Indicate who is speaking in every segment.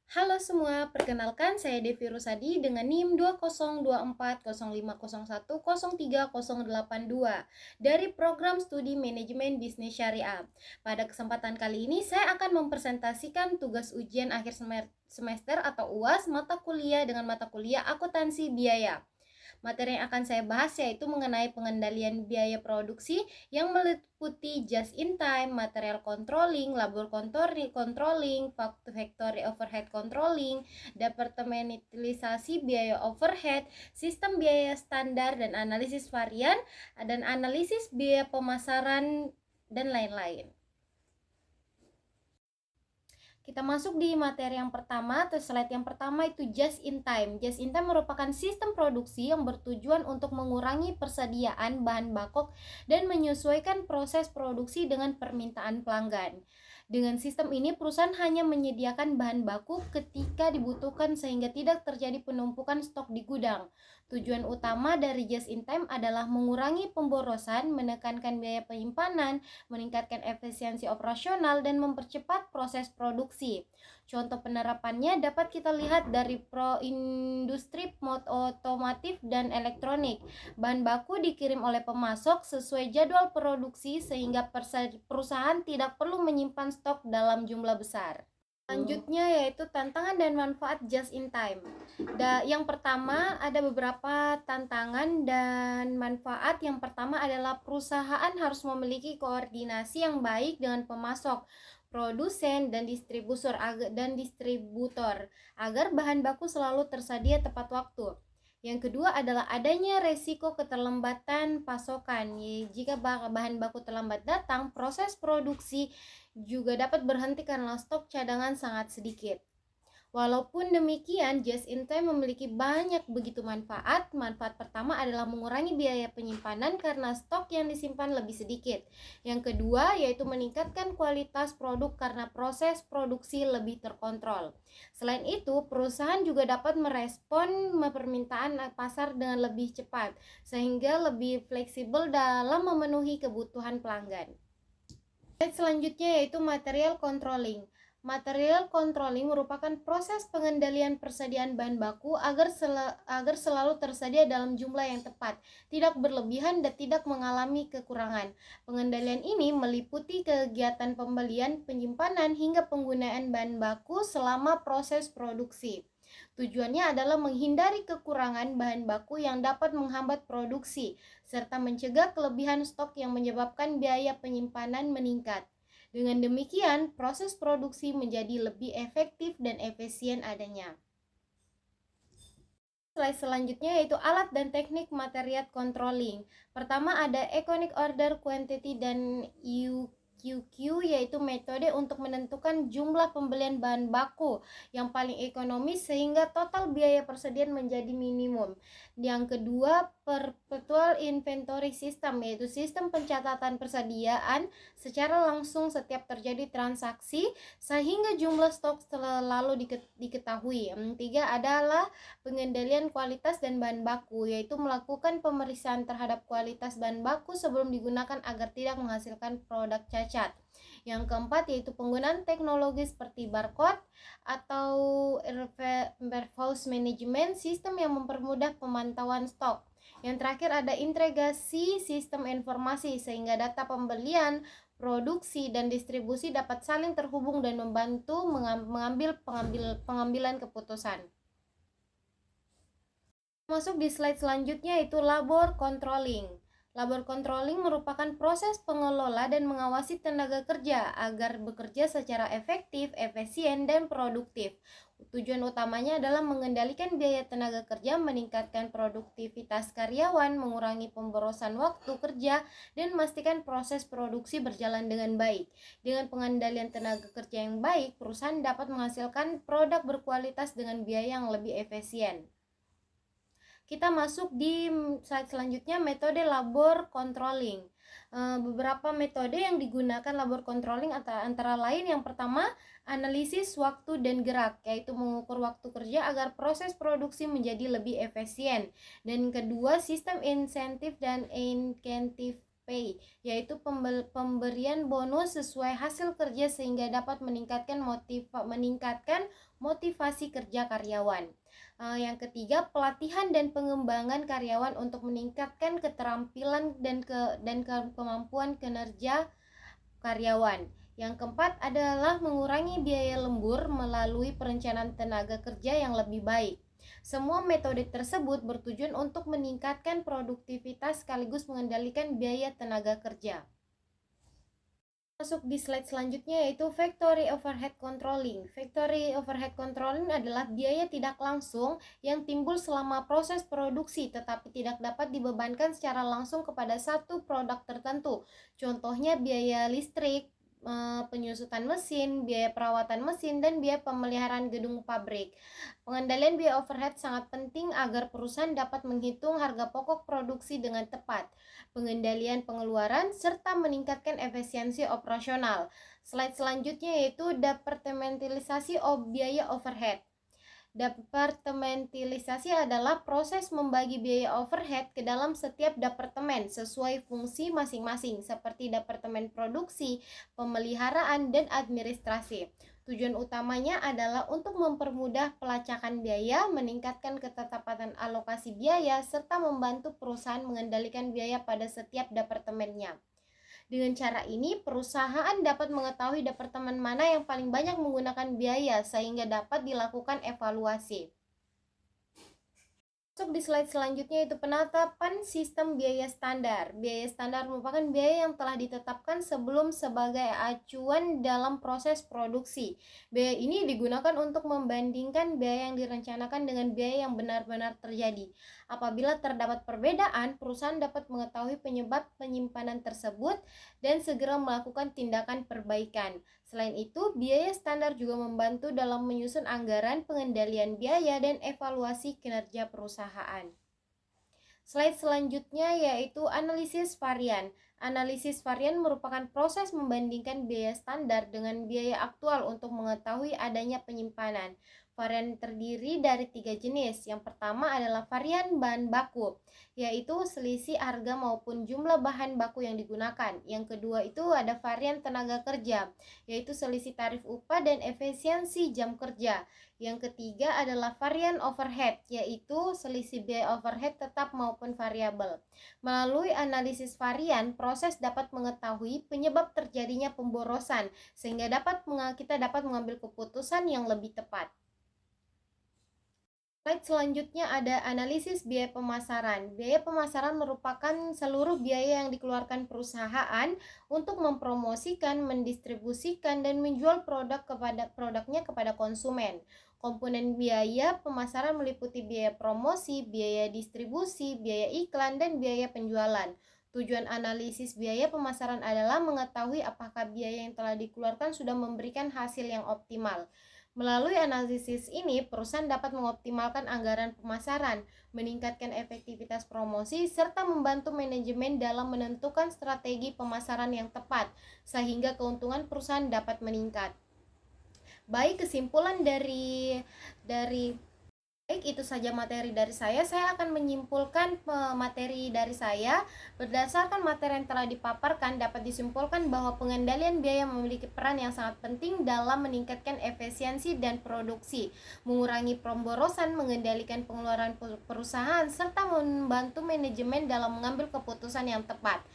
Speaker 1: Halo semua, perkenalkan saya Devi Rusadi dengan NIM 20240501030082 dari Program Studi Manajemen Bisnis Syariah. Pada kesempatan kali ini saya akan mempresentasikan tugas ujian akhir semester atau UAS mata kuliah dengan mata kuliah akuntansi biaya. Materi yang akan saya bahas yaitu mengenai pengendalian biaya produksi yang meliputi just in time, material controlling, labor controlling, factory overhead controlling, departementalisasi biaya overhead, sistem biaya standar dan analisis varian, dan analisis biaya pemasaran dan lain-lain. Kita masuk di materi yang pertama atau slide yang pertama itu just in time. Just in time merupakan sistem produksi yang bertujuan untuk mengurangi persediaan bahan baku dan menyesuaikan proses produksi dengan permintaan pelanggan. Dengan sistem ini perusahaan hanya menyediakan bahan baku ketika dibutuhkan sehingga tidak terjadi penumpukan stok di gudang. Tujuan utama dari just in time adalah mengurangi pemborosan, menekankan biaya penyimpanan, meningkatkan efisiensi operasional, dan mempercepat proses produksi. Contoh penerapannya dapat kita lihat dari industri otomotif dan elektronik. Bahan baku dikirim oleh pemasok sesuai jadwal produksi sehingga perusahaan tidak perlu menyimpan stok dalam jumlah besar. Selanjutnya yaitu tantangan dan manfaat just in time. Yang pertama ada beberapa tantangan dan manfaat. Yang pertama adalah perusahaan harus memiliki koordinasi yang baik dengan pemasok, produsen dan distributor agar bahan baku selalu tersedia tepat waktu. Yang kedua adalah adanya resiko keterlambatan pasokan. Jika bahan baku terlambat datang, proses produksi juga dapat berhenti karena stok cadangan sangat sedikit. Walaupun demikian, just in time memiliki banyak begitu manfaat. Manfaat pertama adalah mengurangi biaya penyimpanan karena stok yang disimpan lebih sedikit. Yang kedua yaitu meningkatkan kualitas produk karena proses produksi lebih terkontrol. Selain itu, perusahaan juga dapat merespon permintaan pasar dengan lebih cepat sehingga lebih fleksibel dalam memenuhi kebutuhan pelanggan. Selanjutnya yaitu material controlling. Material controlling merupakan proses pengendalian persediaan bahan baku agar selalu tersedia dalam jumlah yang tepat, tidak berlebihan dan tidak mengalami kekurangan. Pengendalian ini meliputi kegiatan pembelian, penyimpanan, hingga penggunaan bahan baku selama proses produksi. Tujuannya adalah menghindari kekurangan bahan baku yang dapat menghambat produksi, serta mencegah kelebihan stok yang menyebabkan biaya penyimpanan meningkat. Dengan demikian, proses produksi menjadi lebih efektif dan efisien adanya. Slide selanjutnya yaitu alat dan teknik material controlling. Pertama ada economic order quantity dan EQQ, yaitu metode untuk menentukan jumlah pembelian bahan baku yang paling ekonomis sehingga total biaya persediaan menjadi minimum. Yang kedua, perpetual inventory system, yaitu sistem pencatatan persediaan secara langsung setiap terjadi transaksi sehingga jumlah stok selalu diketahui. Tiga adalah pengendalian kualitas dan bahan baku, yaitu melakukan pemeriksaan terhadap kualitas bahan baku sebelum digunakan agar tidak menghasilkan produk cacat. Yang keempat yaitu penggunaan teknologi seperti barcode atau warehouse management, sistem yang mempermudah pemantauan stok. Yang terakhir ada integrasi sistem informasi sehingga data pembelian, produksi, dan distribusi dapat saling terhubung dan membantu mengambil pengambilan keputusan. Masuk di slide selanjutnya yaitu labor controlling. Labor controlling merupakan proses pengelola dan mengawasi tenaga kerja agar bekerja secara efektif, efisien, dan produktif. Tujuan utamanya adalah mengendalikan biaya tenaga kerja, meningkatkan produktivitas karyawan, mengurangi pemborosan waktu kerja, dan memastikan proses produksi berjalan dengan baik. Dengan pengendalian tenaga kerja yang baik, perusahaan dapat menghasilkan produk berkualitas dengan biaya yang lebih efisien. Kita masuk di slide selanjutnya, metode labor controlling. Beberapa metode yang digunakan labor controlling antara lain yang pertama, analisis waktu dan gerak, yaitu mengukur waktu kerja agar proses produksi menjadi lebih efisien. Dan kedua, sistem insentif dan incentive pay, yaitu pemberian bonus sesuai hasil kerja sehingga dapat meningkatkan motivasi kerja karyawan. Yang ketiga, pelatihan dan pengembangan karyawan untuk meningkatkan keterampilan dan kemampuan kinerja karyawan. Yang keempat adalah mengurangi biaya lembur melalui perencanaan tenaga kerja yang lebih baik. Semua metode tersebut bertujuan untuk meningkatkan produktivitas sekaligus mengendalikan biaya tenaga kerja. Masuk di slide selanjutnya yaitu Factory Overhead Controlling. Factory Overhead Controlling adalah biaya tidak langsung yang timbul selama proses produksi tetapi tidak dapat dibebankan secara langsung kepada satu produk tertentu. Contohnya biaya listrik, penyusutan mesin, biaya perawatan mesin, dan biaya pemeliharaan gedung pabrik. Pengendalian biaya overhead sangat penting agar perusahaan dapat menghitung harga pokok produksi dengan tepat, pengendalian pengeluaran, serta meningkatkan efisiensi operasional. Slide selanjutnya yaitu departementalisasi biaya overhead. Departementalisasi adalah proses membagi biaya overhead ke dalam setiap departemen sesuai fungsi masing-masing seperti departemen produksi, pemeliharaan, dan administrasi. Tujuan utamanya adalah untuk mempermudah pelacakan biaya, meningkatkan ketepatan alokasi biaya, serta membantu perusahaan mengendalikan biaya pada setiap departemennya. Dengan cara ini, perusahaan dapat mengetahui departemen mana yang paling banyak menggunakan biaya sehingga dapat dilakukan evaluasi. Masuk di slide selanjutnya yaitu penetapan sistem biaya standar. Biaya standar merupakan biaya yang telah ditetapkan sebelum sebagai acuan dalam proses produksi. Biaya ini digunakan untuk membandingkan biaya yang direncanakan dengan biaya yang benar-benar terjadi. Apabila terdapat perbedaan, perusahaan dapat mengetahui penyebab penyimpanan tersebut dan segera melakukan tindakan perbaikan. Selain itu, biaya standar juga membantu dalam menyusun anggaran, pengendalian biaya, dan evaluasi kinerja perusahaan. Slide selanjutnya yaitu analisis varian. Analisis varian merupakan proses membandingkan biaya standar dengan biaya aktual untuk mengetahui adanya penyimpanan. Varian terdiri dari 3 jenis. Yang pertama adalah varian bahan baku, yaitu selisih harga maupun jumlah bahan baku yang digunakan. Yang kedua itu ada varian tenaga kerja, yaitu selisih tarif upah dan efisiensi jam kerja. Yang ketiga adalah varian overhead, yaitu selisih biaya overhead tetap maupun variabel. Melalui analisis varian, proses dapat mengetahui penyebab terjadinya pemborosan, sehingga kita dapat mengambil keputusan yang lebih tepat. Slide selanjutnya ada analisis biaya pemasaran. Biaya pemasaran merupakan seluruh biaya yang dikeluarkan perusahaan untuk mempromosikan, mendistribusikan, dan menjual produknya kepada konsumen. Komponen biaya pemasaran meliputi biaya promosi, biaya distribusi, biaya iklan, dan biaya penjualan. Tujuan analisis biaya pemasaran adalah mengetahui apakah biaya yang telah dikeluarkan sudah memberikan hasil yang optimal. Melalui analisis ini, perusahaan dapat mengoptimalkan anggaran pemasaran, meningkatkan efektivitas promosi, serta membantu manajemen dalam menentukan strategi pemasaran yang tepat, sehingga keuntungan perusahaan dapat meningkat. Baik, kesimpulan dari Baik, itu saja materi dari saya. Saya akan menyimpulkan materi dari saya. Berdasarkan materi yang telah dipaparkan, dapat disimpulkan bahwa pengendalian biaya memiliki peran yang sangat penting dalam meningkatkan efisiensi dan produksi, mengurangi pemborosan, mengendalikan pengeluaran perusahaan, serta membantu manajemen dalam mengambil keputusan yang tepat.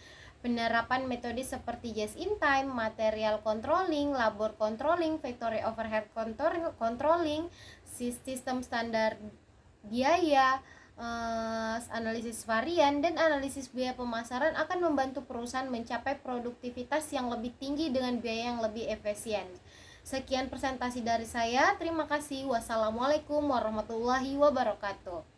Speaker 1: Penerapan metode seperti just in time, material controlling, labor controlling, factory overhead controlling, sistem standar biaya, analisis varian, dan analisis biaya pemasaran akan membantu perusahaan mencapai produktivitas yang lebih tinggi dengan biaya yang lebih efisien. Sekian presentasi dari saya. Terima kasih. Wassalamualaikum warahmatullahi wabarakatuh.